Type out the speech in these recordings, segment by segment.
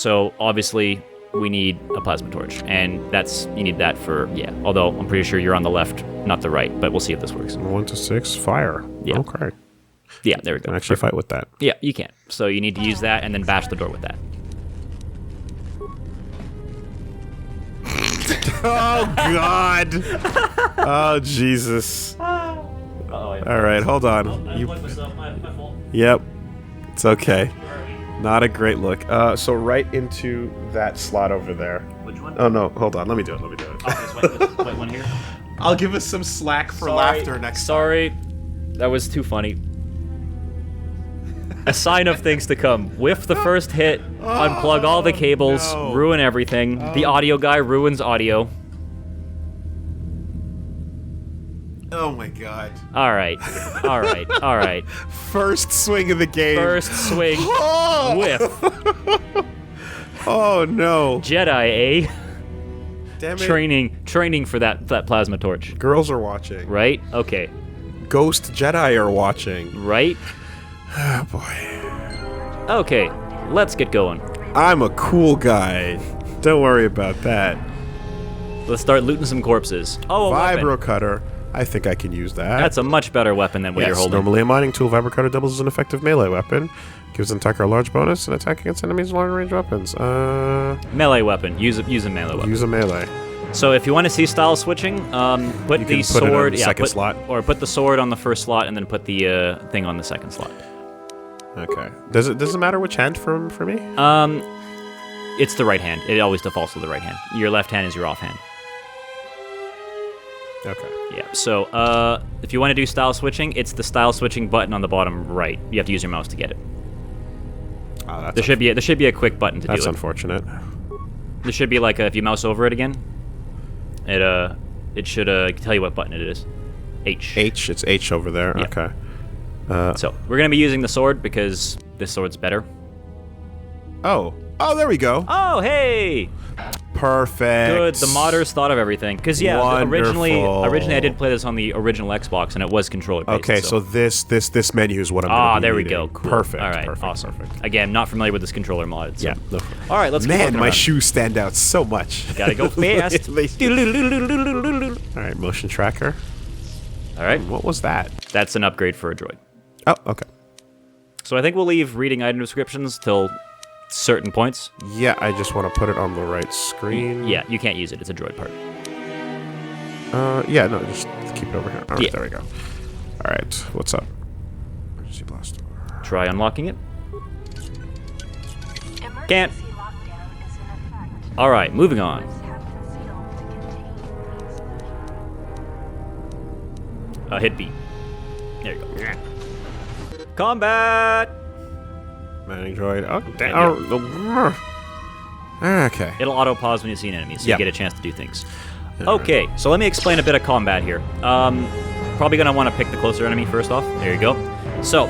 so obviously we need a plasma torch, and you need that for, although I'm pretty sure you're on the left, not the right, but we'll see if this works. 1 to 6, fire. Yeah. Okay. Yeah, there we go. Can actually fight with that. Yeah, you can. So you need to use that and then bash the door with that. Oh, God. Oh, Jesus. All right, hold on. My fault. Yep. It's okay. Not a great look. So right into that slot over there. Which one? Oh, no. Hold on. Let me do it. This white one here. I'll give us some slack for laughter next time. Sorry. That was too funny. A sign of things to come. Whiff the first hit, unplug all the cables, ruin everything. The audio guy ruins audio. Oh my god. Alright. First swing of the game. First swing. Whiff. Oh no. Jedi, eh? Damn it. Training for that plasma torch. Girls are watching. Right? Okay. Ghost Jedi are watching. Right? Oh boy. Okay, let's get going. I'm a cool guy. Don't worry about that. Let's start looting some corpses. Oh, a Vibro weapon. cutter. I think I can use that. That's a much better weapon than what you're holding. Normally a mining tool, vibro cutter doubles as an effective melee weapon. Gives an attacker a large bonus and attack against enemies with long range weapons. Melee weapon. Use a melee weapon. Use a melee. So if you want to see style switching, put the sword. Second slot. Or put the sword on the first slot and then put the thing on the second slot. Okay. Does it matter which hand for me? It's the right hand. It always defaults to the right hand. Your left hand is your offhand. Okay. Yeah. So if you want to do style switching, it's the style switching button on the bottom right. You have to use your mouse to get it. Oh, there should be a quick button to do it. That's unfortunate. There should be like if you mouse over it again, it should tell you what button it is. H. H. It's H over there. Yeah. Okay. So we're gonna be using the sword because this sword's better. Oh, there we go. Oh, hey! Perfect. Good. The modders thought of everything. Because originally I did play this on the original Xbox and it was controller based. Okay, so this menu is what I'm gonna be there we needing. go. Cool. Perfect. All right, awesome. Again, not familiar with this controller mod. So. Yeah. No. All right, let's. Man, my shoes stand out so much. Gotta go fast. All right, motion tracker. All right. What was that? That's an upgrade for a droid. Oh, okay. So I think we'll leave reading item descriptions till certain points. Yeah, I just want to put it on the right screen. Yeah, you can't use it. It's a droid part. Yeah, no, just keep it over here. All right, Yeah. there we go. All right, what's up? Emergency blast door. Try unlocking it. Can't. All right, moving on. Hit B. There you go. Combat! Manning droid. Oh, damn. Okay. It'll auto-pause when you see an enemy, so Yeah. you get a chance to do things. Okay, so let me explain a bit of combat here. Probably going to want to pick the closer enemy first off. There you go. So,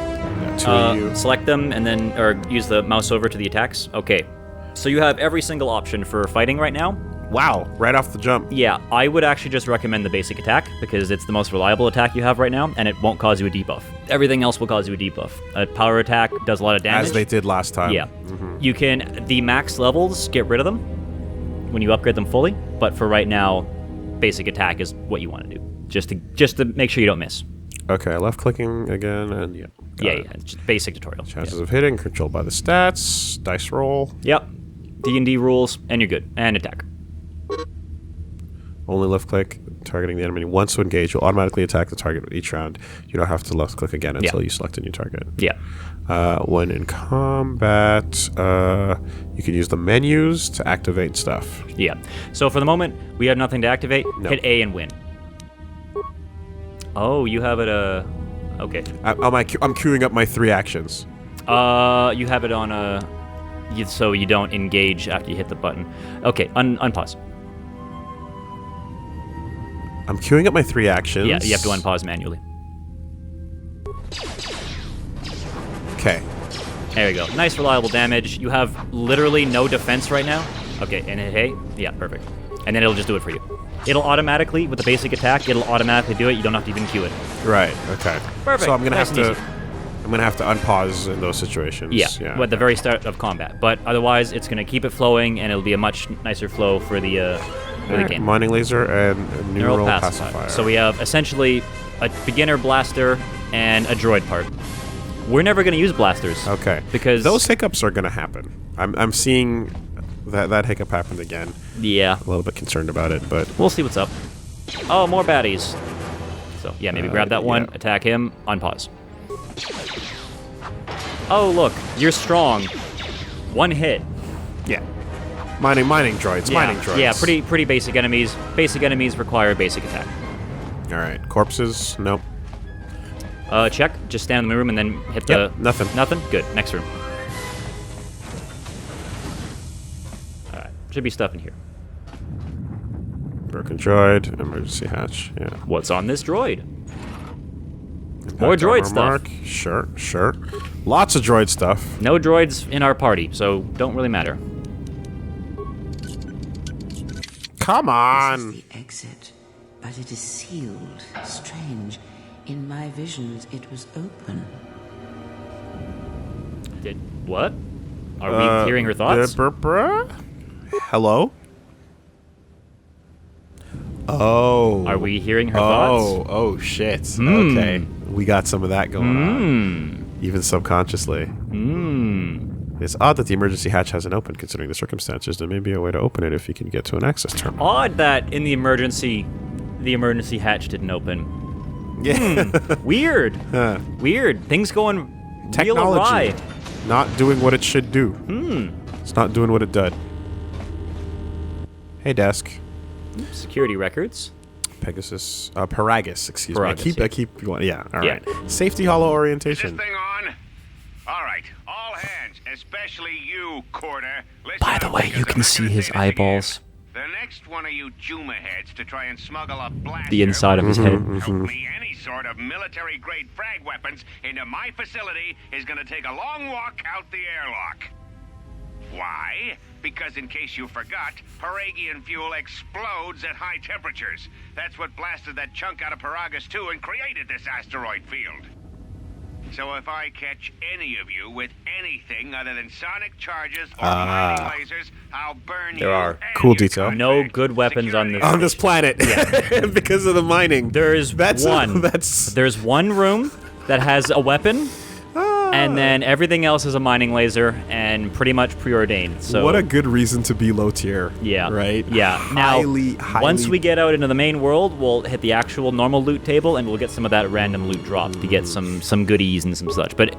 Two of you. select them and then use the mouse over to the attacks. Okay, so you have every single option for fighting right now. Wow, right off the jump. Yeah, I would actually just recommend the basic attack because it's the most reliable attack you have right now, and it won't cause you a debuff. Everything else will cause you a debuff. A power attack does a lot of damage. As they did last time. Yeah. You can, the max levels, get rid of them when you upgrade them fully, but for right now, basic attack is what you want to do, just to make sure you don't miss. Okay, left clicking again, and yeah. Yeah, just basic tutorial. Chances of hitting, controlled by the stats, dice roll. Yep. D&D rules, and you're good. And attack. Only left click, targeting the enemy once to engage. You'll automatically attack the target with each round. You don't have to left click again until you select a new target. Yeah. When in combat, you can use the menus to activate stuff. Yeah. So for the moment, we have nothing to activate. No. Hit A and win. Oh, you have it, okay. I'm queuing up my 3 actions. You have it on, so you don't engage after you hit the button. Okay, unpause. I'm queuing up my 3 actions. Yeah, you have to unpause manually. Okay. There you go. Nice, reliable damage. You have literally no defense right now. Okay, and hit A. Yeah, perfect. And then it'll just do it for you. It'll automatically, with the basic attack, it'll automatically do it. You don't have to even queue it. Right. Okay. Perfect. So I'm gonna Nice have and to. I'm going to have to unpause in those situations. Yeah, at the very start of combat. But otherwise, it's going to keep it flowing, and it'll be a much nicer flow for the game. Mining laser and neural pacifier. So we have essentially a beginner blaster and a droid part. We're never going to use blasters. Okay. Because those hiccups are going to happen. I'm seeing that hiccup happened again. Yeah. A little bit concerned about it, but we'll see what's up. Oh, more baddies. So yeah, maybe grab that one, attack him, unpause. Oh look, you're strong. One hit. Yeah. Mining droids. Mining droids. Yeah, pretty basic enemies. Basic enemies require basic attack. All right. Corpses. Nope. Check. Just stand in the room and then hit the... Nothing. Nothing? Good. Next room. Alright. Should be stuff in here. Broken droid. Emergency hatch. Yeah. What's on this droid? More droid stuff. Mark. Sure. Lots of droid stuff. No droids in our party, so don't really matter. Come on! This is the exit, but it is sealed. Strange. In my visions, it was open. What? Are we hearing her thoughts? Hello? Oh. Are we hearing her thoughts? Oh, shit. Okay. We got some of that going on. Even subconsciously. It's odd that the emergency hatch hasn't opened, considering the circumstances. There may be a way to open it if you can get to an access terminal. Odd that in the emergency hatch didn't open. Yeah. Weird. Weird. Things going real awry. Not doing what it should do. It's not doing what it did. Hey, desk. Security records. Pegasus. Paragus, excuse Paragus, me. I keep going. Yeah, all right. Safety hollow orientation. Is this thing on? All right. All hands, especially you, KOTOR. By the way, you can see his eyeballs. The next one of you Juma heads to try and smuggle a blaster. The inside of his head. Hopefully any sort of military-grade frag weapons into my facility is going to take a long walk out the airlock. Why? Because in case you forgot, Paragian fuel explodes at high temperatures. That's what blasted that chunk out of Paragus 2 and created this asteroid field. So if I catch any of you with anything other than sonic charges or mining lasers, I'll burn you. There are cool detail. No good weapons on this planet. Yeah. Because of the mining. There's one room that has a weapon. And then everything else is a mining laser and pretty much preordained. So what a good reason to be low tier. Yeah. Right? Yeah. Now, once we get out into the main world, we'll hit the actual normal loot table and we'll get some of that random loot drop to get some goodies and some such. But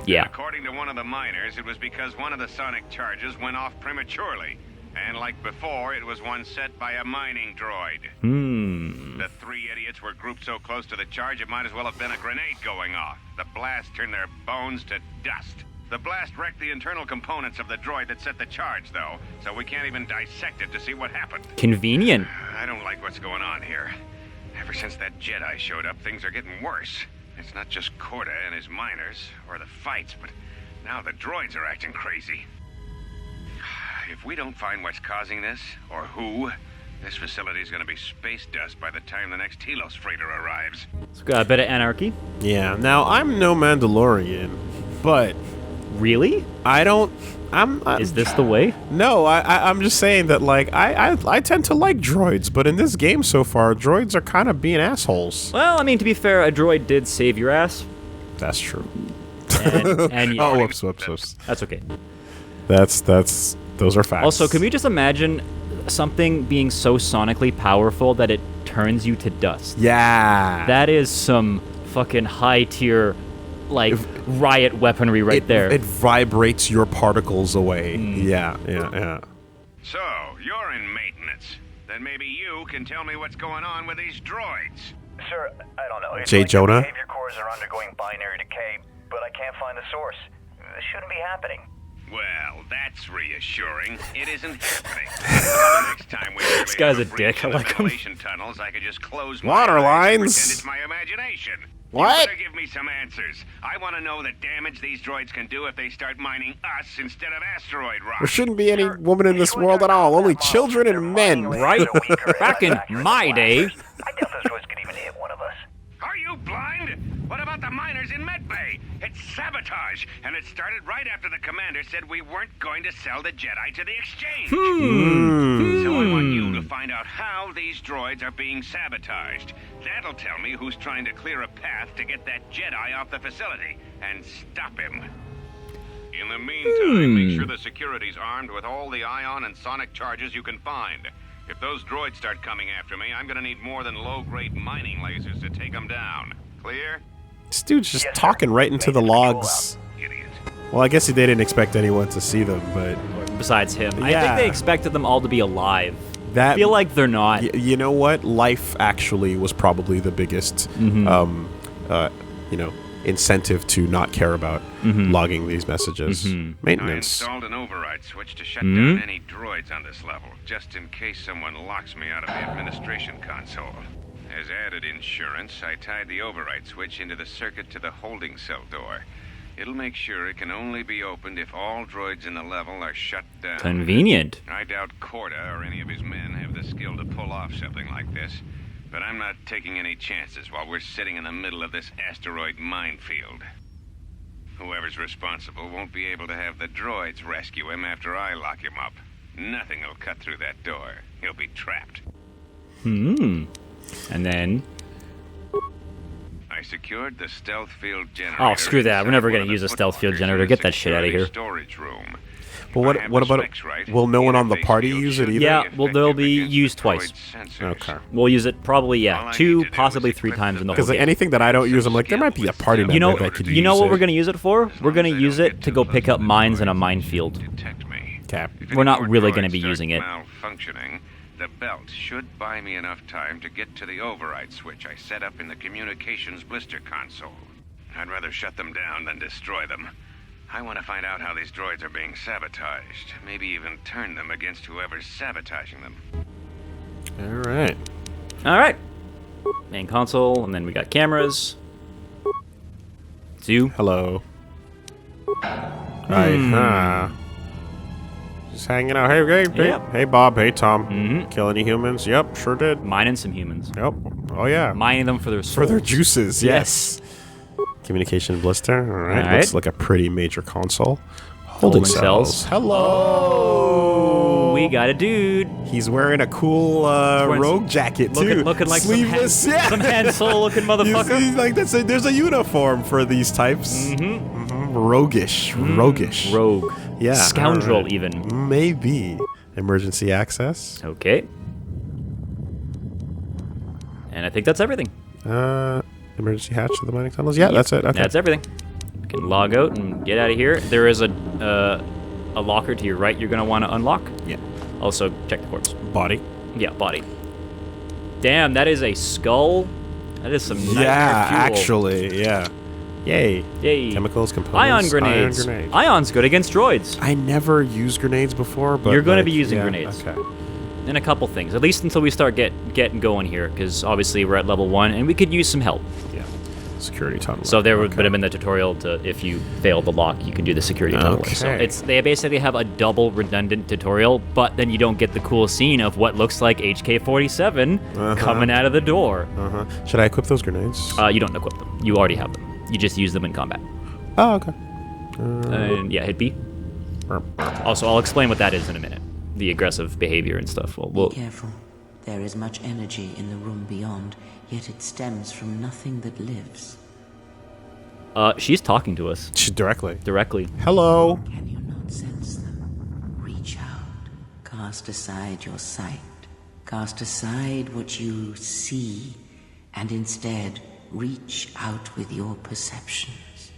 yeah. According to one of the miners, it was because one of the sonic charges went off prematurely. And like before, it was one set by a mining droid. The three idiots were grouped so close to the charge, it might as well have been a grenade going off. The blast turned their bones to dust. The blast wrecked the internal components of the droid that set the charge, though, so we can't even dissect it to see what happened. Convenient. I don't like what's going on here. Ever since that Jedi showed up, things are getting worse. It's not just KOTOR and his miners, or the fights, but now the droids are acting crazy. If we don't find what's causing this, or who, this facility is going to be space dust by the time the next Telos freighter arrives. It's got a bit of anarchy. Yeah. Now, I'm no Mandalorian, but... Really? Is this the way? No, I'm just saying that, like, I tend to like droids, but in this game so far, droids are kind of being assholes. Well, I mean, to be fair, a droid did save your ass. That's true. And oh, whoops. That's okay. Those are facts. Also, can we just imagine something being so sonically powerful that it turns you to dust? Yeah. That is some fucking high tier, like, riot weaponry right there. It vibrates your particles away. Yeah. So, you're in maintenance. Then maybe you can tell me what's going on with these droids. Sir, I don't know. It's J. like Jonah? the behavior cores are undergoing binary decay, but I can't find the source. This shouldn't be happening. Well, that's reassuring. It isn't happening. The next time we This guy's a dick. I like him. Tunnels, I could just close my Water eyes and lines. pretend it's my imagination. What? You better give me some answers. I want to know the damage these droids can do if they start mining us instead of asteroid rock. There shouldn't be any woman in this world at all. Only children and men. Right? Back in my day. I doubt those droids could even hit one of us. Are you blind? What about about the miners in Medbay. It's sabotage, and it started right after the commander said we weren't going to sell the Jedi to the exchange. So I want you to find out how these droids are being sabotaged. That'll tell me who's trying to clear a path to get that Jedi off the facility and stop him. In the meantime, make sure the security's armed with all the ion and sonic charges you can find. If those droids start coming after me, I'm gonna need more than low-grade mining lasers to take them down. Clear? This dude's just talking right into the logs. Idiot. Well, I guess they didn't expect anyone to see them, but Besides him. I Yeah. think they expected them all to be alive. that. I feel like they're not. You know what? Life actually was probably the biggest, incentive to not care about logging these messages. I Maintenance. installed an override switch to shut down any droids on this level, just in case someone locks me out of the administration console. As added insurance, I tied the override switch into the circuit to the holding cell door. It'll make sure it can only be opened if all droids in the level are shut down. Convenient. I doubt KOTOR or any of his men have the skill to pull off something like this, but I'm not taking any chances while we're sitting in the middle of this asteroid minefield. Whoever's responsible won't be able to have the droids rescue him after I lock him up. Nothing will cut through that door. He'll be trapped. And then... I secured the stealth field generator. Oh, screw that. We're inside never one gonna of the use a stealth field footlockers generator. in the Get that shit outta security here. Storage room. But If I have what the about? specs right, Will no one on the interface party field use it should either? be Yeah, well, they'll effective be against used the twice. droid's sensors. Okay. We'll use it probably, All I need two, to do possibly is 3 equip times the in the Because whole game. anything that I don't use, I'm like, there might be a party member You know, that could you use know what it. we're gonna use it for? We're gonna As long as use they it don't to get go too pick close up to the mines in a droids minefield. to detect me. Cap. If We're not any more really droids gonna be start using it. Malfunctioning, the belt should buy me enough time to get to the override switch I set up in the communications blister console. I'd rather shut them down than destroy them. I want to find out how these droids are being sabotaged. Maybe even turn them against whoever's sabotaging them. All right. All right. Main console, and then we got cameras. Zoo. Hello. Hi. Just hanging out. Hey, Yep. hey, Bob. Hey, Tom. Kill any humans? Yep, sure did. Mining some humans. Yep. Oh yeah. Mining them for their For their souls. juices. Yes. Communication blister. All right. All right. Looks like a pretty major console. Holding cells. cells. Hello. We got a dude. He's wearing a cool wearing rogue jacket too. Looking like sleeveless. some Han Solo looking You motherfucker. see, like there's a uniform for these types. Roguish. Roguish. Rogue. Yeah. Scoundrel, all right. even. Maybe. Emergency access. Okay. And I think that's everything. Emergency hatch to the mining tunnels. Yeah, that's it. Okay. That's everything. You can log out and get out of here. There is a locker to your right you're going to want to unlock. Yeah. Also, check the corpse. Body. Yeah, body. Damn, that is a skull. That is some nightmare Yeah, fuel. actually, yeah. Yay. Yay. Chemicals, components. Ion grenades. Ion grenade. Ion's good against droids. I never used grenades before, but You're gonna like, be using yeah, grenades. Okay. And a couple things, at least until we start getting going here, because obviously we're at level 1, and we could use some help. Yeah. Security tunnel. So there would okay. have been the tutorial to, if you fail the lock, you can do the security tunnel. So Okay. they basically have a double redundant tutorial, but then you don't get the cool scene of what looks like HK-47 coming out of the door. Should I equip those grenades? You don't equip them. You already have them. You just use them in combat. Oh, okay. And yeah, hit B. Also, I'll explain what that is in a minute. The aggressive behavior and stuff. We'll Be careful. There is much energy in the room beyond, yet it stems from nothing that lives. she's talking to us Directly. directly. Hello. Can you not sense them? Reach out. Cast aside your sight. Cast aside what you see, and instead reach out with your perceptions.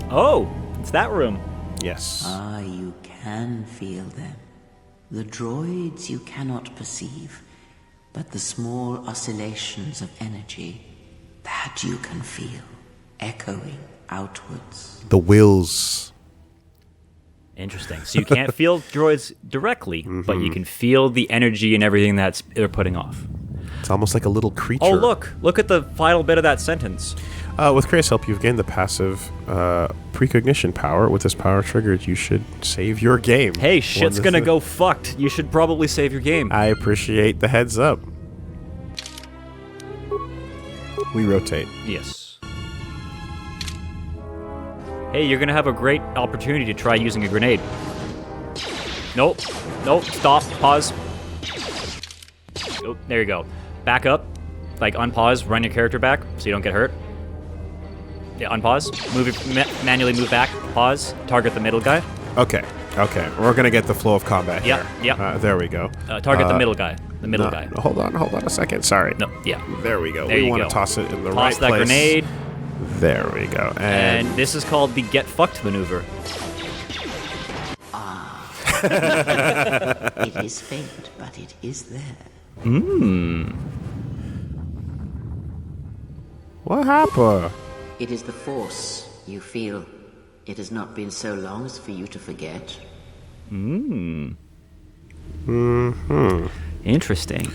Oh, it's that room. Yes. Ah, you can feel them. The droids you cannot perceive, but the small oscillations of energy, that you can feel, echoing outwards. The wills. Interesting. So you can't feel droids directly, but you can feel the energy and everything they're putting off. It's almost like a little creature. Oh, look at the final bit of that sentence. With Kratos' help, you've gained the passive precognition power. With this power triggered, you should save your game. Hey, shit's Well, gonna this- go fucked. You should probably save your game. I appreciate the heads up. We rotate. Yes. Hey, you're gonna have a great opportunity to try using a grenade. Nope. Nope. Stop. Pause. Oh, there you go. Back up. Like, unpause. Run your character back so you don't get hurt. Yeah, unpause. Move it, manually move back. Pause. Target the middle guy. Okay. We're gonna get the flow of combat here. Yep. There we go. Target the middle guy. The middle guy. Hold on a second. Sorry. No, yeah. There we go. There we you want go. to toss it in the right Toss that place. grenade. There we go. And this is called the get fucked maneuver. It is faint, but it is there. What happened? It is the Force, you feel. It has not been so long as for you to forget. Interesting.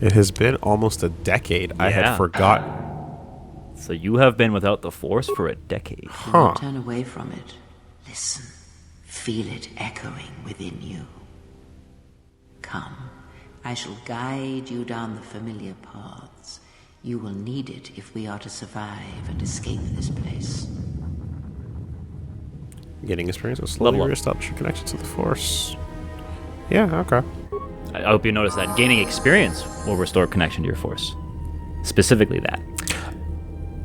It has been almost a decade. I had Yeah. forgotten. So you have been without the Force for a decade. Do not turn away from it. Listen. Feel it echoing within you. Come. I shall guide you down the familiar paths. You will need it if we are to survive and escape this place. Getting experience will slowly Level up. reestablish your connection to the Force. Yeah, okay. I hope you notice that gaining experience will restore connection to your Force. Specifically that.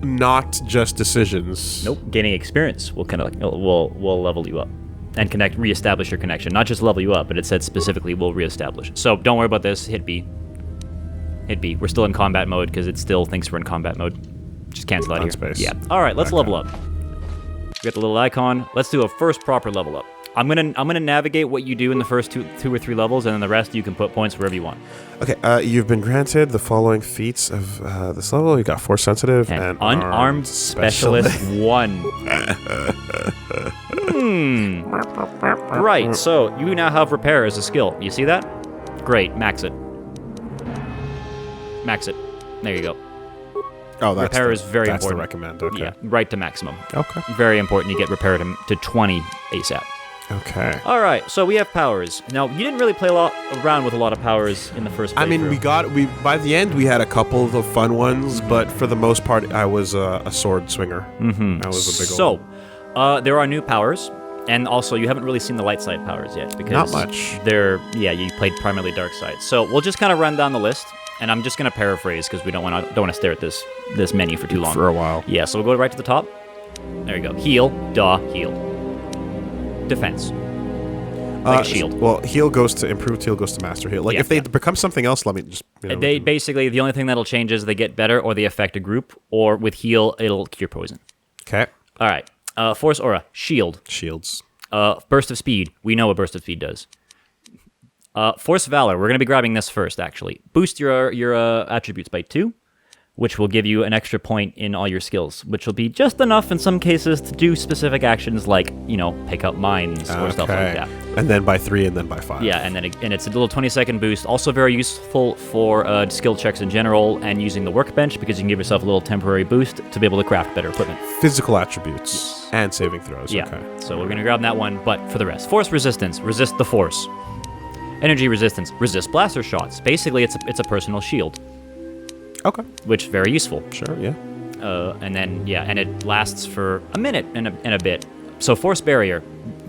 Not just decisions. Nope. Gaining experience will kind of like will level you up and reestablish your connection. Not just level you up, but it said specifically will reestablish. So don't worry about this. Hit B. Hit B. We're still in combat mode because it still thinks we're in combat mode. Just cancel out of here. Space. Yeah. All right. Let's level up. We got the little icon. Let's do a first proper level up. I'm gonna navigate what you do in the first two or three levels, and then the rest you can put points wherever you want. Okay, you've been granted the following feats of this level. You got Force Sensitive and Unarmed Specialist 1. Right, so you now have Repair as a skill. You see that? Great, max it. Max it. There you go. Oh, that's Repair is very that's important. the recommend. Okay. Yeah, right to maximum. Okay. Very important you get Repair to 20 ASAP. Okay. All right, so we have powers. Now, you didn't really play around with a lot of powers in the first playthrough. I mean, by the end we had a couple of the fun ones, but for the most part, I was a sword swinger. Mm-hmm. I was a big old. So, there are new powers, and also you haven't really seen the light side powers yet because Not much. You played primarily dark side. So we'll just kind of run down the list, and I'm just gonna paraphrase because we don't want to stare at this menu for too long. For a while. Yeah. So we'll go right to the top. There you go. Heal. Heal. Defense. Like a shield. Well, heal goes to improved heal goes to master heal. Like Yeah, if they yeah. become something else, let me just. They basically the only thing that'll change is they get better or they affect a group, or with heal it'll cure poison. Okay. All right. Force aura. Shield. Shields. Burst of speed. We know what burst of speed does. Force valor. We're gonna be grabbing this first. Actually, boost your attributes by 2. Which will give you an extra point in all your skills, which will be just enough in some cases to do specific actions like, pick up mines or stuff like that. And then by 3 and then by 5. Yeah, and it's a little 20-second boost. Also very useful for skill checks in general and using the workbench because you can give yourself a little temporary boost to be able to craft better equipment. Physical attributes and saving throws. Yeah, Okay. so we're going to grab that one, but for the rest. Force resistance, resist the force. Energy resistance, resist blaster shots. Basically, it's a personal shield. Okay. Which very useful. Sure. Yeah. And then and it lasts for a minute and a bit. So force barrier,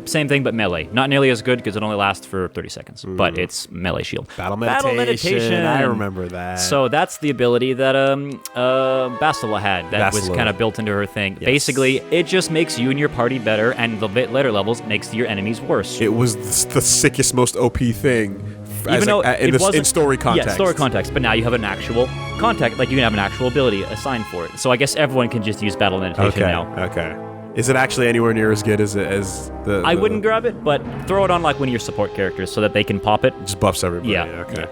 same thing but melee. Not nearly as good because it only lasts for 30 seconds, but it's melee shield. Battle meditation. I remember that. So that's the ability that Bastila had. That was Bastila. kind of built into her thing. Yes. Basically, it just makes you and your party better, and the bit later levels makes your enemies worse. It was the sickest, most OP thing. Even though in story context. Yeah, story context. But now you have an actual contact, like you can have an actual ability assigned for it. So I guess everyone can just use battle meditation now. Okay. Is it actually anywhere near as good as the? I wouldn't grab it, but throw it on like one of your support characters so that they can pop it. Just buffs everybody. Yeah. Okay.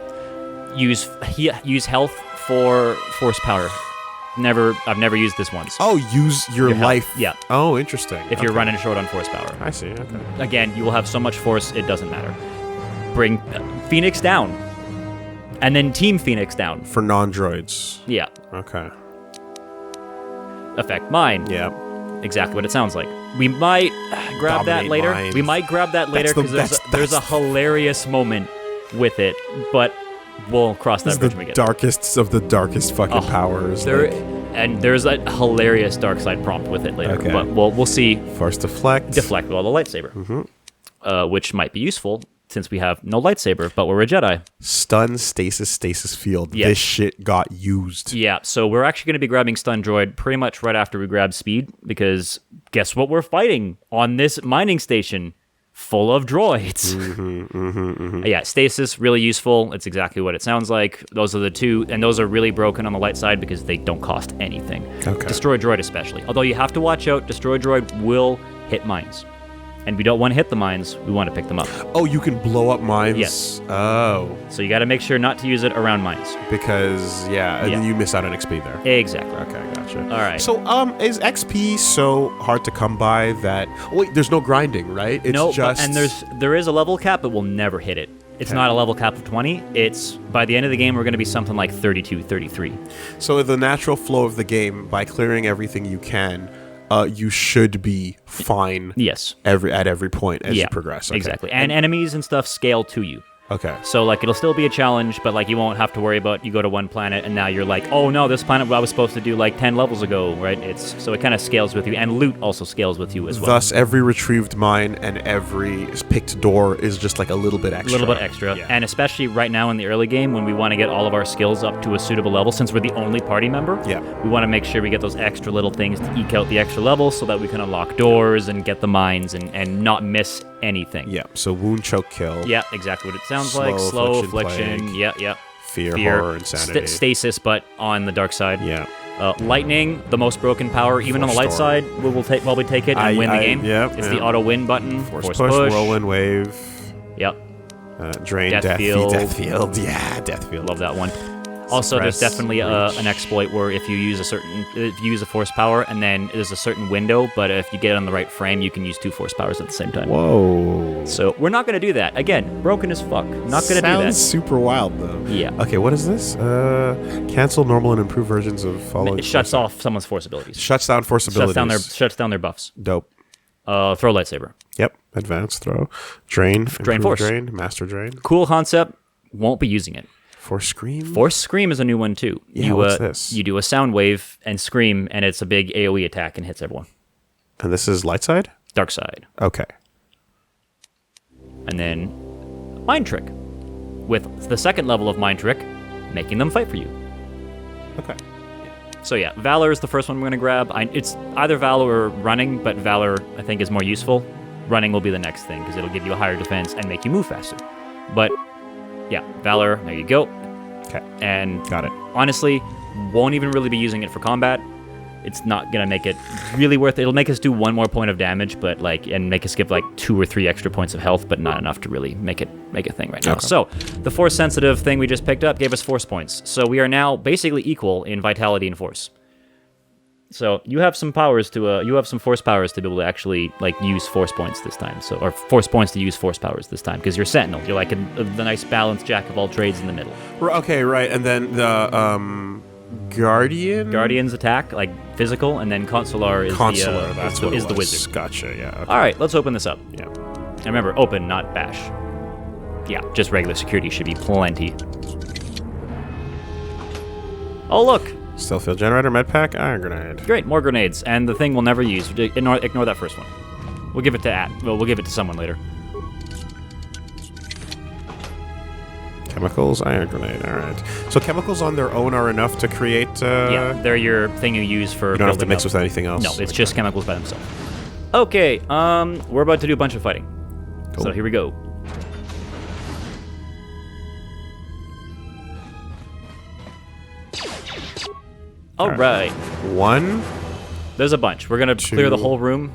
Use health for force power. I've never used this once. Oh, use your Your health, life. yeah. Oh, interesting. If you're running short on force power. I see. Okay. Again, you will have so much force, it doesn't matter. Bring Phoenix down. And then Team Phoenix down. For non-droids. Yeah. Okay. Affect mine. Yeah. Exactly what it sounds like. We might grab that Dominate later. mind. We might grab that later That's the- because there's a hilarious moment with it, but we'll cross that This is bridge the when we get darkest of the darkest fucking powers. there. like- and there's a hilarious dark side prompt with it later. Okay. But we'll see. Force deflect. Deflect with all the lightsaber, which might be useful since we have no lightsaber, but we're a Jedi. Stun, stasis field. Yes. This shit got used. Yeah, so we're actually going to be grabbing Stun Droid pretty much right after we grab Speed, because guess what we're fighting on this mining station? Full of droids. Yeah, stasis, really useful. It's exactly what it sounds like. Those are the two, and those are really broken on the light side because they don't cost anything. Okay. Destroy droid especially. Although you have to watch out, destroy droid will hit mines. And we don't want to hit the mines, we want to pick them up. Oh, you can blow up mines? Yes. Oh. So you got to make sure not to use it around mines. Because, and then you miss out on XP there. Exactly. Okay, gotcha. All right. So, is XP so hard to come by that... Oh, wait, there's no grinding, right? It's no, just... and there is a level cap, but we'll never hit it. It's not a level cap of 20. It's, by the end of the game, we're going to be something like 32, 33. So the natural flow of the game, by clearing everything you can, you should be fine. Yes. At every point as you progress. Okay. Exactly. And enemies and stuff scale to you. Okay. So, like, it'll still be a challenge, but, like, you won't have to worry about you go to one planet and now you're like, oh, no, this planet I was supposed to do, like, 10 levels ago, right? So it kind of scales with you. And loot also scales with you as well. Thus, every retrieved mine and every picked door is just, like, a little bit extra. A little bit extra. Yeah. And especially right now in the early game when we want to get all of our skills up to a suitable level, since we're the only party member, we want to make sure we get those extra little things to eke out the extra levels so that we can unlock doors and get the mines and not miss anything. Yeah, so wound, choke, kill. Yeah, exactly what it sounds Slow, like. Slow, affliction, affliction. Yeah. Fear, horror, insanity. Stasis, but on the dark side. Yeah. Lightning, the most broken power, even on the light side, we'll take while we take it and win the game. It's the auto win button. Force push, whirlwind wave. Yep. Drain, Death field. Death field. Yeah, death field. Love that one. Also, there's definitely an exploit where if you use a force power and then there's a certain window, but if you get it on the right frame, you can use 2 force powers at the same time. Whoa. So we're not going to do that. Again, broken as fuck. Not going to do that. Sounds super wild, though. Yeah. Okay, what is this? Cancel normal and improved versions of following. It shuts off someone's force abilities. Shuts down force abilities. Shuts down their buffs. Dope. Throw lightsaber. Yep. Advanced throw. Drain. Force. Drain. Master drain. Cool concept. Won't be using it. Force scream. Force scream is a new one too. Yeah, what's this? You do a sound wave and scream, and it's a big AOE attack and hits everyone. And this is light side? Dark side. Okay. And then mind trick. With the second level of mind trick, making them fight for you. Okay. So yeah, Valor is the first one we're going to grab. It's either Valor or Running, but Valor, I think, is more useful. Running will be the next thing, because it'll give you a higher defense and make you move faster. But, yeah, Valor, there you go. Okay. And got it. Honestly, won't even really be using it for combat. It's not going to make it really worth it. It'll make us do 1 more point of damage, but and make us give 2 or 3 extra points of health, but not enough to really make a thing right now. Okay. So the force sensitive thing we just picked up gave us force points. So we are now basically equal in vitality and force. So you have some powers you have some force powers to be able to actually use force points this time. So, or force points to use force powers this time, because you're Sentinel. You're the nice balanced jack of all trades in the middle. Okay, right. And then the Guardian's attack, physical, and then Consular is the wizard. Gotcha, yeah. Okay. All right, let's open this up. Yeah. And remember, open, not bash. Yeah, just regular security should be plenty. Oh, look. Still field generator, med pack, iron grenade. Great, more grenades. And the thing we'll never use. Ignore that first one. We'll give it to we'll give it to someone later. Chemicals, iron grenade. All right. So chemicals on their own are enough to create. Yeah, they're your thing you use for. You don't have to mix with anything else. No, it's just chemicals by themselves. Okay, we're about to do a bunch of fighting. Cool. So here we go. All right. 1. There's a bunch. We're gonna clear the whole room.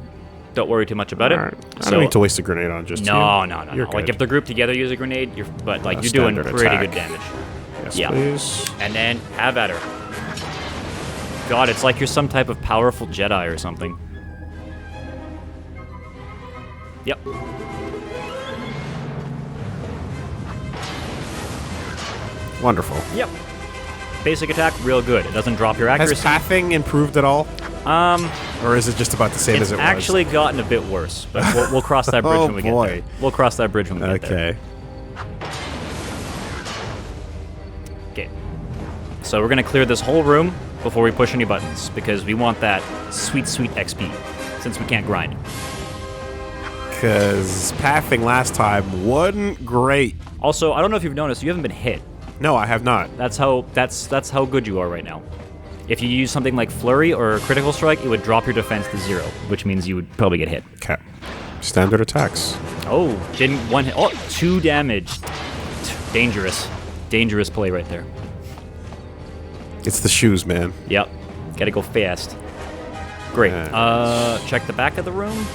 Don't worry too much about it. Right. I don't need to waste a grenade on just No. You're good. If they're grouped together, use a grenade. You're doing pretty attack. good damage. Yes, please. And then have at her. God, it's like you're some type of powerful Jedi or something. Yep. Wonderful. Yep. Basic attack, real good. It doesn't drop your accuracy. Has pathing improved at all? Or is it just about the same as it was? It's actually gotten a bit worse, but we'll cross that bridge when we get there. We'll cross that bridge when we get there. Okay. So we're going to clear this whole room. before we push any buttons, because we want that sweet, sweet XP, since we can't grind. Because pathing last time wasn't great. Also, I don't know if you've noticed, you haven't been hit. No, I have not. That's how good you are right now. If you use something like Flurry or Critical Strike, it would drop your defense to 0, which means you would probably get hit. Okay. Standard attacks. Oh, didn't one hit. Oh, 2 damage. Dangerous. Dangerous play right there. It's the shoes, man. Yep. Gotta go fast. Great. Nice. Check the back of the room.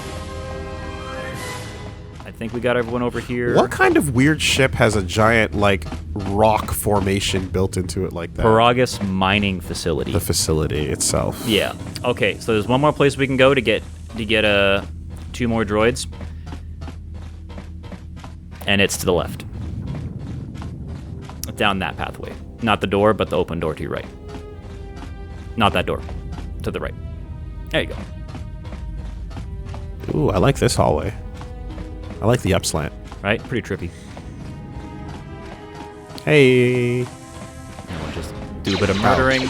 I think we got everyone over here. What kind of weird ship has a giant, like, rock formation built into it like that? Paragus Mining Facility. The facility itself. Yeah. Okay, so there's one more place we can go to get 2 more droids. And it's to the left. Down that pathway. Not the door, but the open door to your right. Not that door. To the right. There you go. Ooh, I like this hallway. I like the upslant. Right? Pretty trippy. Hey. And we'll just do a bit of murdering.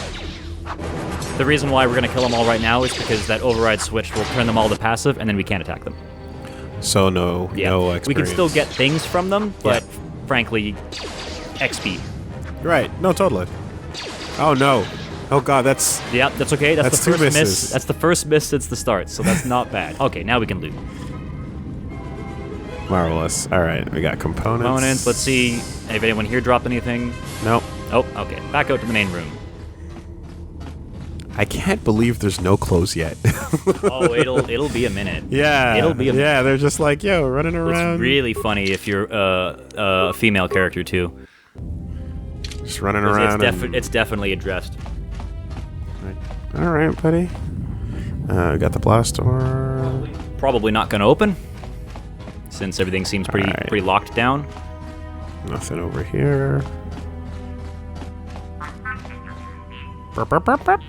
The reason why we're going to kill them all right now is because that override switch will turn them all to passive, and then we can't attack them. So no experience. We can still get things from them, but frankly, XP. Right. No, totally. Oh, no. Oh, God, that's... Yeah, that's okay. That's the two first miss. misses. That's the first miss since the start, so that's not bad. Okay, now we can loot. Marvelous. All right, we got components. Let's see if anyone here dropped anything. Nope. Oh, okay. Back out to the main room. I can't believe there's no clothes yet. Oh, it'll be a minute. Yeah. It'll be a minute. Yeah, they're just like, yo, running around. It's really funny if you're a female character, too. Just running around. It's definitely addressed. All right, buddy. We got the blast door. Probably not going to open, since everything seems pretty locked down. Nothing over here. Burp, burp, burp, burp.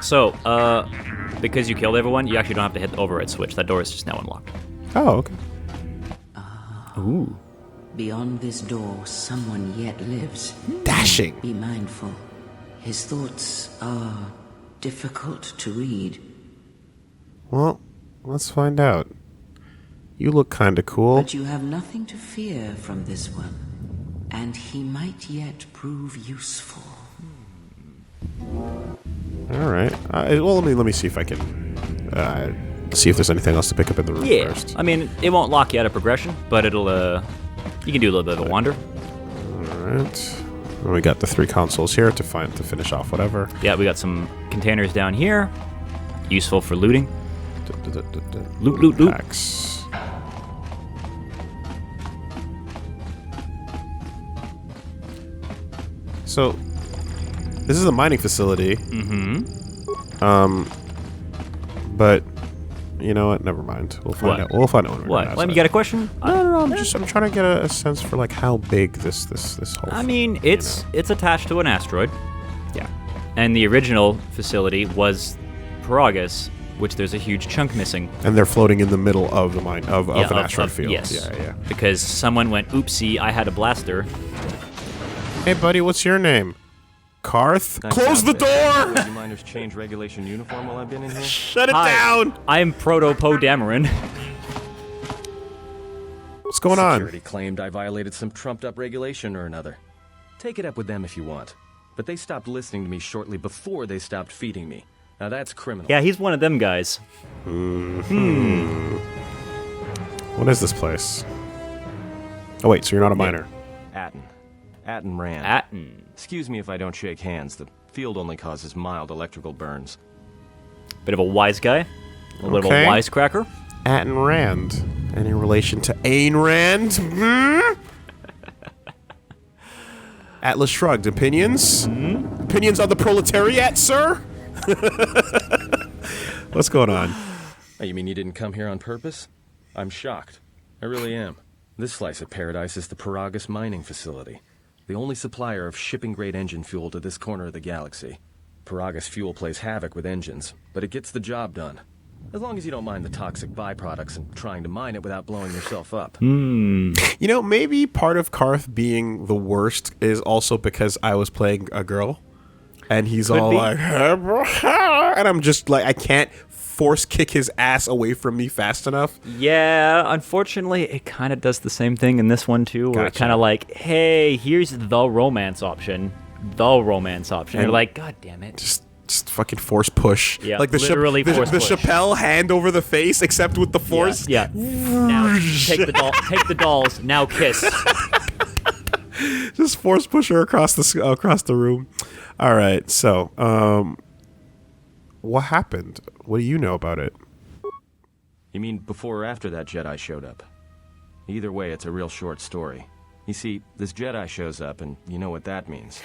So, because you killed everyone, you actually don't have to hit the override switch. That door is just now unlocked. Oh, okay. Ooh. Beyond this door, someone yet lives. Dashing. Be mindful. His thoughts are difficult to read. Well, let's find out. You look kind of cool. But you have nothing to fear from this one. And he might yet prove useful. All right. Well, let me see if I can see if there's anything else to pick up in the room first. I mean, it won't lock you out of progression, but it'll you can do a little bit of a wander. All right. And we got the 3 consoles here to finish off whatever. Yeah, we got some containers down here, useful for looting. Loot, loot, loot. Packs. So, this is a mining facility. But you know what? Never mind. We'll find out. We'll find out. When we're What? done Let me outside. get a question. No. I'm trying to get a sense for like how big this whole. I mean, it's attached to an asteroid, yeah. and the original facility was Paragus, which there's a huge chunk missing. And they're floating in the middle of the mine of Yeah, an asteroid field. Yes. Yeah. Because someone went, oopsie, I had a blaster. Hey, buddy, what's your name? Karth? Nice Close the outfit. door! You minders change regulation uniform while I've been in here? Shut it Hi, down! I'm Proto Poe Dameron. What's going on? Security claimed I violated some trumped-up regulation or another. Take it up with them if you want. But they stopped listening to me shortly before they stopped feeding me. Now that's criminal. Yeah, he's one of them guys. What is this place? Oh, wait, so you're not a miner. Atton ran. Atton. Excuse me if I don't shake hands. The field only causes mild electrical burns. Bit of a wise guy. A little Okay. wisecracker. Atton Rand. Any relation to Ayn Rand? Atlas shrugged. Opinions? Opinions on the proletariat, sir? What's going on? Oh, you mean you didn't come here on purpose? I'm shocked. I really am. This slice of paradise is the Paragus mining facility, the only supplier of shipping-grade engine fuel to this corner of the galaxy. Paragus fuel plays havoc with engines, but it gets the job done. As long as you don't mind the toxic byproducts and trying to mine it without blowing yourself up. You know, maybe part of Karth being the worst is also because I was playing a girl. and he's Could all be. like, and I'm just like, I can't force kick his ass away from me fast enough. Yeah, unfortunately, it kind of does the same thing in this one too, where it's Gotcha. kind of like, hey, here's the romance option. You're like, God damn it. Just fucking force push. Yeah, like the literally force the push. Chappelle hand over the face, except with the force. Yeah. Now take the dolls. Now kiss. Just force push her across the room. All right. So, what happened? What do you know about it? You mean before or after that Jedi showed up? Either way, it's a real short story. You see, this Jedi shows up, and you know what that means.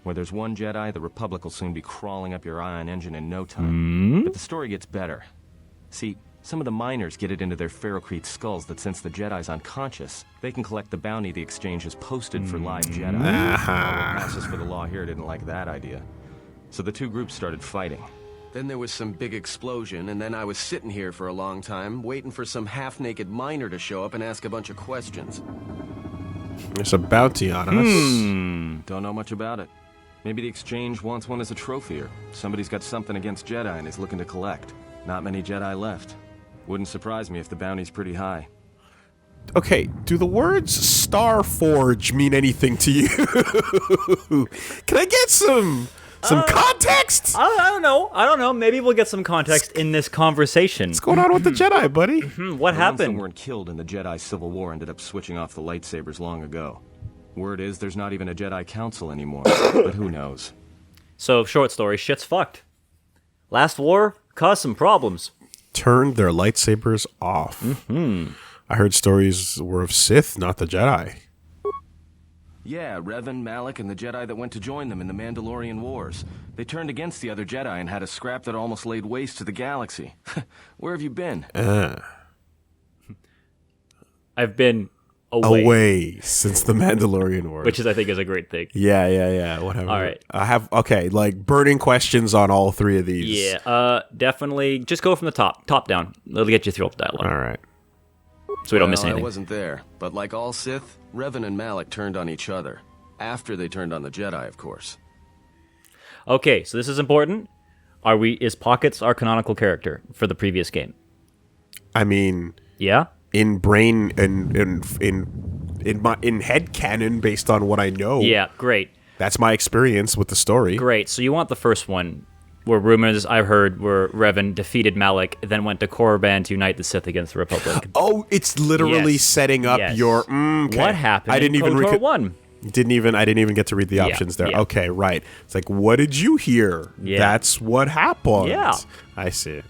Where there's one Jedi, the Republic will soon be crawling up your ion engine in no time. But the story gets better. See, some of the miners get it into their ferrocrete skulls that since the Jedi's unconscious, they can collect the bounty the exchange has posted for live Jedi. All the passes for the law here didn't like that idea. So the two groups started fighting. Then there was some big explosion, and then I was sitting here for a long time, waiting for some half-naked miner to show up and ask a bunch of questions. There's a bounty on us. Don't know much about it. Maybe the exchange wants one as a trophy, or somebody's got something against Jedi and is looking to collect. Not many Jedi left. Wouldn't surprise me if the bounty's pretty high. Okay, do the words Star Forge mean anything to you? Can I get some context? I don't know. Maybe we'll get some context in this conversation. What's going on with the Jedi, buddy? What The ones that happened? weren't killed in the Jedi Civil War ended up switching off the lightsabers long ago. Word is there's not even a Jedi Council anymore, but who knows? So, short story, shit's fucked. Last war caused some problems. Turned their lightsabers off. I heard stories were of Sith, not the Jedi. Yeah, Revan, Malak, and the Jedi that went to join them in the Mandalorian Wars. They turned against the other Jedi and had a scrap that almost laid waste to the galaxy. Where have you been? I've been away. Since the Mandalorian Wars. Which I think is a great thing. Yeah, whatever. All right. I have, like, burning questions on all three of these. Yeah, definitely. Just go from the top down. It'll get you through all the dialogue. All right. So we don't miss I anything. wasn't there, but like all Sith, Revan and Malak turned on each other. After they turned on the Jedi, of course. Okay, so this is important. Is Pockets our canonical character for the previous game? I mean, Yeah? in brain and in head canon, based on what I know. Yeah, great. That's my experience with the story. Great. So you want the first one, where rumors I've heard were Revan defeated Malak, then went to Korriban to unite the Sith against the Republic. Oh, it's literally Yes. setting up Yes. your. Okay. What happened I didn't in even KOTOR 1? I didn't even get to read the options there. yeah. Okay, right. It's like, what did you hear? Yeah. That's what happened. Yeah. I see.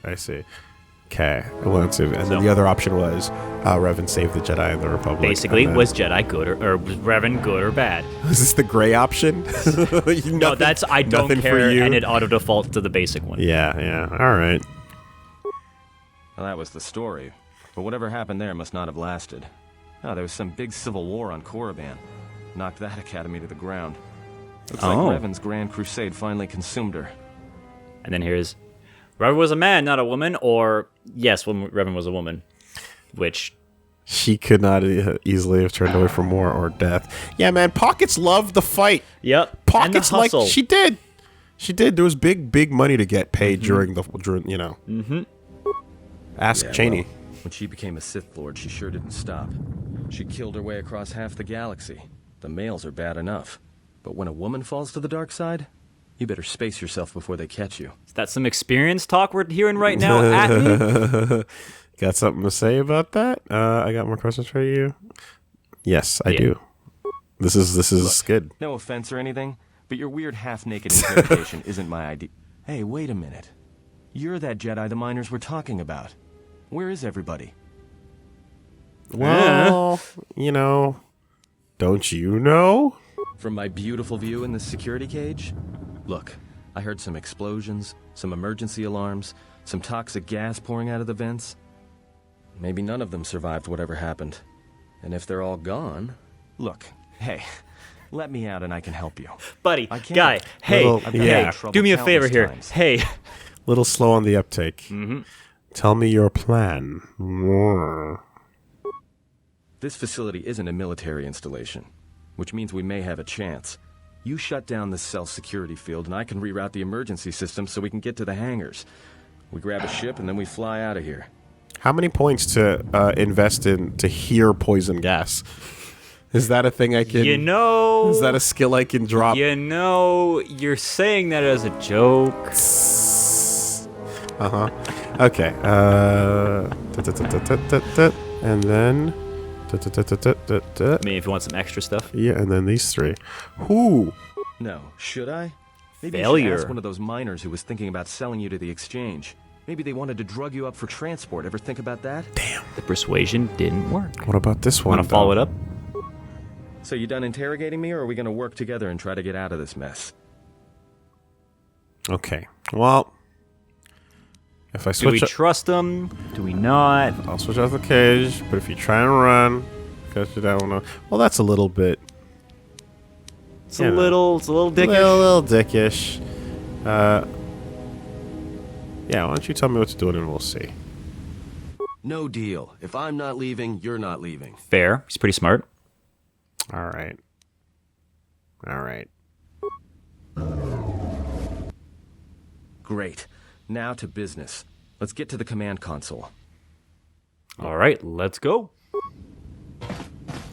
Okay. And then the other option was Revan saved the Jedi and the Republic. Basically, and then- was Jedi good or was Revan good or bad? is this the gray option? No, that's I don't nothing care, for you? and it auto defaults to the basic one. Yeah. All right. Well, that was the story. But whatever happened there must not have lasted. Oh, there was some big civil war on Korriban. Knocked that academy to the ground. Looks like Revan's grand crusade finally consumed her. And then here's Revan was a man, not a woman, or yes, Revan was a woman, which She could not easily have turned away from war or death. Yeah, man. Pockets loved the fight. yep, Pockets and the hustle. she did. There was big money to get paid during you know. Mm-hmm. Ask Cheney. Well, when she became a Sith Lord, she sure didn't stop. She killed her way across half the galaxy. The males are bad enough. But when a woman falls to the dark side, you better space yourself before they catch you. Is that some experience talk we're hearing right now, Atton? Got something to say about that? I got more questions for you. Yes, I do. This is good. No offense or anything, but your weird half-naked interrogation isn't my idea. Hey, wait a minute. You're that Jedi the miners were talking about. Where is everybody? Well, you know, don't you know? From my beautiful view in the security cage? Look, I heard some explosions, some emergency alarms, some toxic gas pouring out of the vents. Maybe none of them survived whatever happened. And if they're all gone... Look, hey, let me out and I can help you. Buddy, I can't. guy, hey, Little- I've been yeah. in trouble do me a favor countless here. times. Hey, Little slow on the uptake. Mm-hmm. Tell me your plan. This facility isn't a military installation, which means we may have a chance. You shut down the self-security field, and I can reroute the emergency system so we can get to the hangars. We grab a ship, and then we fly out of here. How many points to invest in to hear poison gas? Is that a thing I can... You know... Is that a skill I can drop? You know, you're saying that as a joke. Uh-huh. Okay. And then... I mean, if you want some extra stuff. Yeah, and then these three. Whoo! No, should I? Maybe you Failure. should ask one of those miners who was thinking about selling you to the exchange. Maybe they wanted to drug you up for transport. Ever think about that? Damn. The persuasion didn't work. What about this one? Want to follow it up? So you done interrogating me, or are we going to work together and try to get out of this mess? Okay. Well, if I Do we switch... trust them? Do we not? I'll switch out the cage, but if you try and run, because you don't know... Well, that's a little bit... It's a little dickish. Little dickish. Yeah, why don't you tell me what to do and we'll see. No deal. If I'm not leaving, you're not leaving. Fair. He's pretty smart. All right. All right. Great. Now to business. Let's get to the command console. All right, let's go.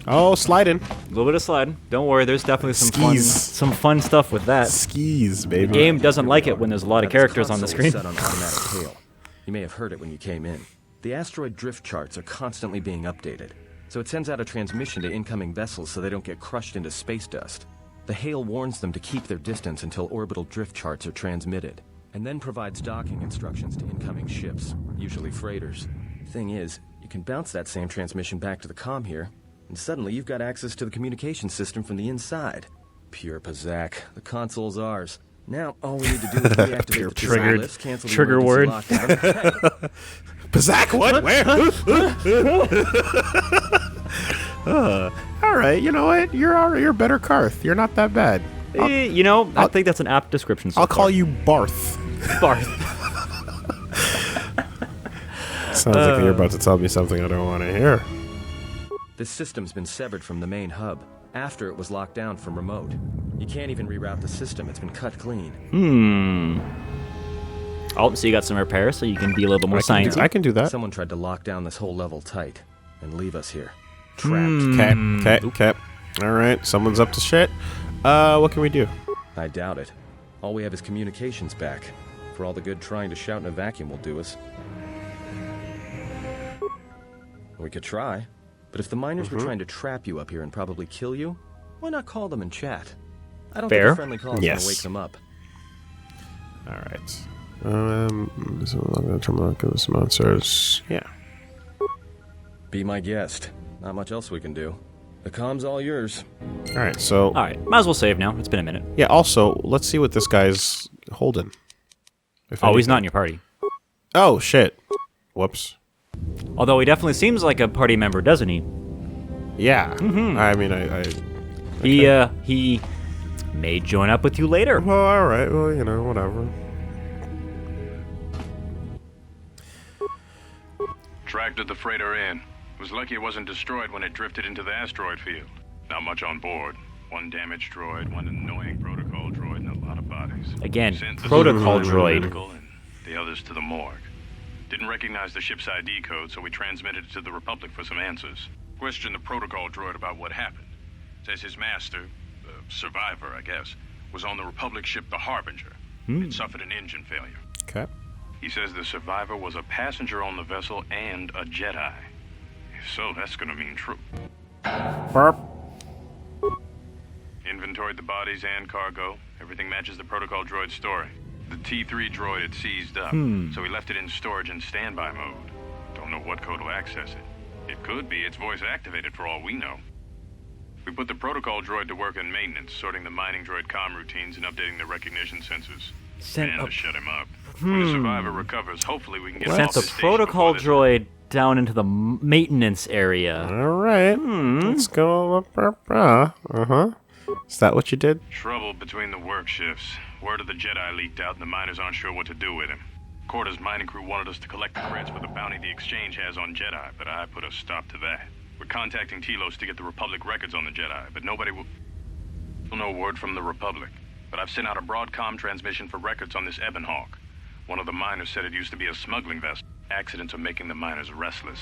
Oh, sliding. A little bit of sliding. Don't worry, there's definitely Skis. some fun stuff with that. Skis, baby. The game doesn't like it when there's a lot of Now, this characters on the console is screen. set on automatic hail. You may have heard it when you came in. The asteroid drift charts are constantly being updated, so it sends out a transmission to incoming vessels so they don't get crushed into space dust. The hail warns them to keep their distance until orbital drift charts are transmitted, and then provides docking instructions to incoming ships, usually freighters. Thing is, you can bounce that same transmission back to the comm here, and suddenly you've got access to the communication system from the inside. Pure Pazak. The console's ours. Now, all we need to do is reactivate the Triggered. lifts, cancel the Trigger emergency word. lockdown. Pazak, what? Where? All right, you know what? You're better Karth. You're not that bad. You know, I think that's an apt description. So I'll far. call you Barth. Barth. Sounds like you're about to tell me something I don't want to hear. This system's been severed from the main hub, after it was locked down from remote. You can't even reroute the system, it's been cut clean. Oh, so you got some repairs, so you can be a little more sciencey. I can do that. Someone tried to lock down this whole level tight, and leave us here. Trapped. Okay. All right, someone's up to shit. What can we do? I doubt it. All we have is communications back. For all the good trying to shout in a vacuum will do us. We could try. But if the miners were trying to trap you up here and probably kill you, why not call them and chat? I don't think Fair. a friendly call is Yes. going to wake them up. All right. So I'm going to look at this monsters. Yeah. Be my guest. Not much else we can do. The comm's all yours. All right. So All right, might as well save now. It's been a minute. yeah. Also, let's see what this guy's holding. If Oh, he's anything. not in your party. Oh shit. Whoops. Although he definitely seems like a party member, doesn't he? Yeah. I mean, I He may join up with you later. Well, all right. Well, you know, whatever. Tracked the freighter in. Was lucky it wasn't destroyed when it drifted into the asteroid field. Not much on board. One damaged droid, one annoying protocol droid, and a lot of bodies. Again, Sent the protocol supplies to droid. medical and the others to the morgue. Didn't recognize the ship's ID code, so we transmitted it to the Republic for some answers. Questioned the protocol droid about what happened. Says his master, the survivor, I guess, was on the Republic ship the Harbinger. It suffered an engine failure. Okay. He says the survivor was a passenger on the vessel and a Jedi. If so, that's gonna mean true. Burp. Inventoried the bodies and cargo. Everything matches the protocol droid's story. The T3 droid had seized up, so we left it in storage in standby mode. Don't know what code will access it. It could be it's voice activated for all we know. We put the protocol droid to work in maintenance, sorting the mining droid comm routines and updating the recognition sensors. And to shut him up. When the survivor recovers, hopefully we can get him Sent off the station protocol before this- droid down into the maintenance area. All right. Let's go up. Uh-huh. Is that what you did? Trouble between the work shifts. Word of the Jedi leaked out and the miners aren't sure what to do with him. Corda's mining crew wanted us to collect the credits for the bounty the Exchange has on Jedi, but I put a stop to that. We're contacting Telos to get the Republic records on the Jedi, but nobody will... Still no word from the Republic, but I've sent out a Broadcom transmission for records on this Ebonhawk. One of the miners said it used to be a smuggling vessel. Accidents are making the miners restless.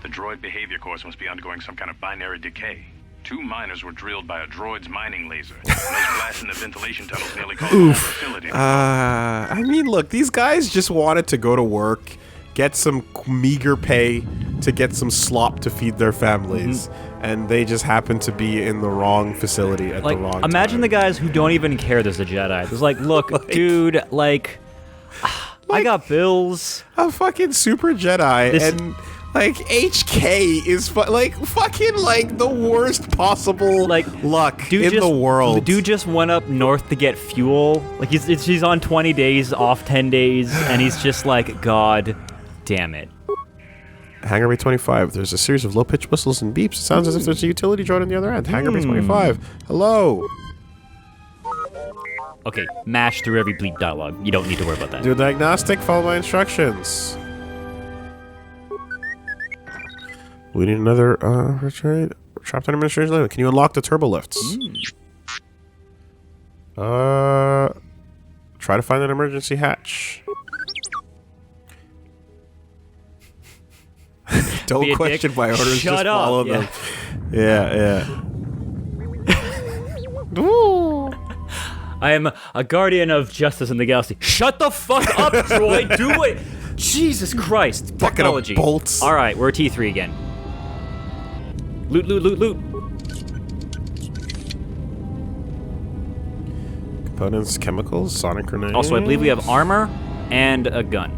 The droid behavior course must be undergoing some kind of binary decay. 2 miners were drilled by a droid's mining laser. And those blasts in the ventilation tunnels nearly caused the whole facility. I mean, look, these guys just wanted to go to work, get some meager pay to get some slop to feed their families, and they just happened to be in the wrong facility at the wrong time. Imagine the guys who don't even care there's a Jedi. It's like, look, dude, I got bills. A fucking super Jedi, and like HK is fucking like the worst possible luck in the world. The dude just went up north to get fuel. Like he's on 20 days, off 10 days, and he's just like, God damn it. Hangar Bay 25. There's a series of low-pitched whistles and beeps. It sounds as if there's a utility droid on the other end. Hangar Bay 25. Hello. Okay, mash through every bleep dialogue. You don't need to worry about that. Do a diagnostic, follow my instructions. We need another, retreat. Trapped on administration later. Can you unlock the turbo lifts? Try to find an emergency hatch. Don't question my orders, Shut just up. follow them. Yeah. Ooh. I am a guardian of justice in the galaxy. Shut the fuck up, droid. Do it. Jesus Christ. Technology. Bolts. All right, we're T3 again. Loot, loot, loot, loot. Components, chemicals, sonic grenade. Also, I believe we have armor and a gun.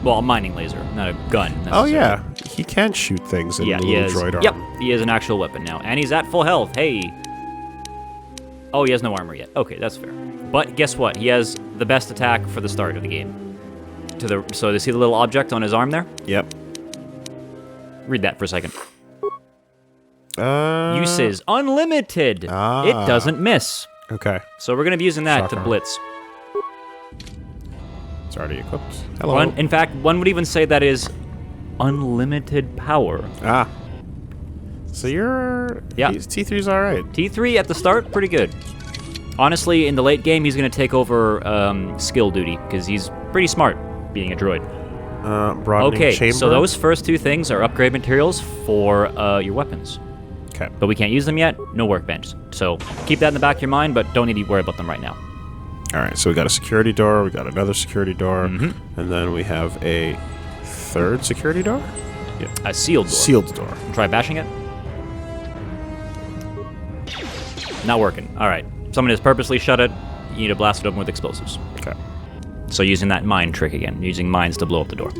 Well, a mining laser, not a gun. Oh yeah, he can shoot things in he little is. droid arm. Yep, he is an actual weapon now, and he's at full health. Hey. Oh, he has no armor yet. Okay, that's fair. But guess what? He has the best attack for the start of the game. So you see the little object on his arm there? Yep. Read that for a second. Uses unlimited. It doesn't miss. Okay. So we're gonna be using that Shock to arm. blitz. It's already equipped. Hello. In fact, one would even say that is unlimited power. So you're... Yeah. T3's alright. T3 at the start, pretty good. Honestly, in the late game, he's going to take over skill duty, because he's pretty smart, being a droid. Broadening chamber. So those first 2 things are upgrade materials for your weapons. Okay. But we can't use them yet, no workbench. So keep that in the back of your mind, but don't need to worry about them right now. Alright, so we got a security door, we got another security door, and then we have a third security door? Yeah. A sealed door. Sealed door. Try bashing it. Not working. All right. Someone has purposely shut it. You need to blast it open with explosives. Okay. So using that mine trick again. Using mines to blow up the door.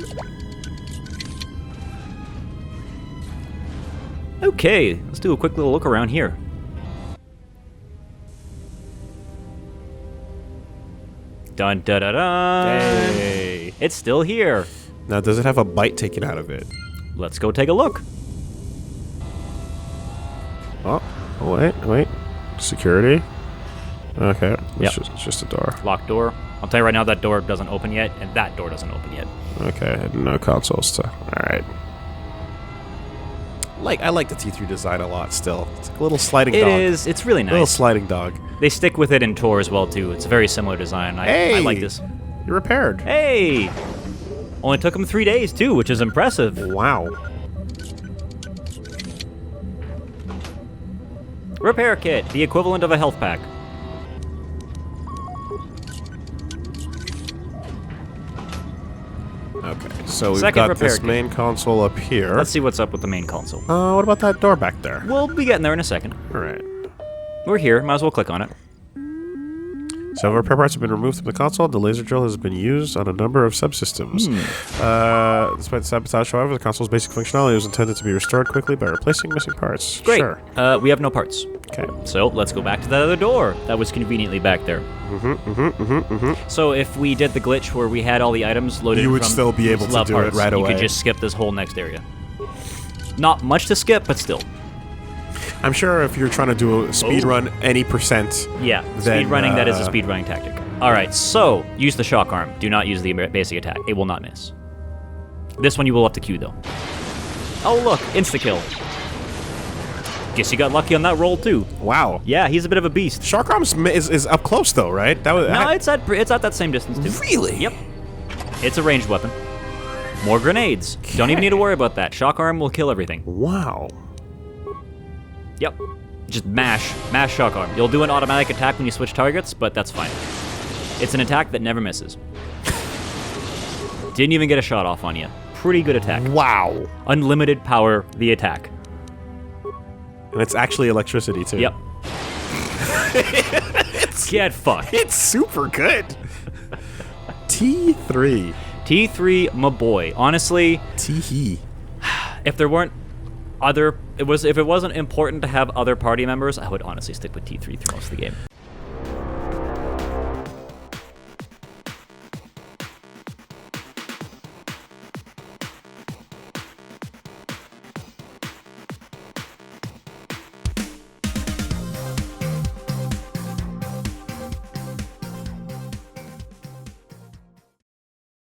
Okay. Let's do a quick little look around here. Dun da da da. Hey. It's still here. Now, does it have a bite taken out of it? Let's go take a look. Oh, wait. Security? Okay. Yep. It's just a door. Locked door. I'll tell you right now, that door doesn't open yet, and that door doesn't open yet. Okay, no consoles to... Alright. I like the T3 design a lot still. It's like a little sliding dog. It is. It's really nice. Little sliding dog. They stick with it in Tor as well, too. It's a very similar design. I like this. You're repaired. Hey! Only took him 3 days, too, which is impressive. Wow. Repair kit, the equivalent of a health pack. Okay, so we've Second got repair this kit. main console up here. Let's see what's up with the main console. What about that door back there? We'll be getting there in a second. Alright. We're here. Might as well click on it. Several repair parts have been removed from the console. The laser drill has been used on a number of subsystems. Despite the sabotage, however, the console's basic functionality was intended to be restored quickly by replacing missing parts. Great. Sure. We have no parts. Okay. So let's go back to that other door that was conveniently back there. So if we did the glitch where we had all the items loaded You would from still be able to lab do it parts, right you away. could just skip this whole next area. Not much to skip, but still. I'm sure if you're trying to do a speed run any percent... Yeah, then, speed running, that is a speed running tactic. Alright, so use the shock arm. Do not use the basic attack. It will not miss. This one you will have to Q though. Oh look, insta-kill. Guess you got lucky on that roll too. Wow. Yeah, he's a bit of a beast. Shark Arm's is up close though, right? That was No, it's at that same distance too. Really? Yep. It's a ranged weapon. More grenades. Don't even need to worry about that. Shock arm will kill everything. Wow. Yep. Just mash shock arm. You'll do an automatic attack when you switch targets, but that's fine. It's an attack that never misses. Didn't even get a shot off on you. Pretty good attack. Wow. Unlimited power, the attack. And it's actually electricity too. Yep. Get fucked. It's super good. T3. T3, my boy. Honestly, Tee. if there weren't if it wasn't important to have other party members, I would honestly stick with T3 through most of the game.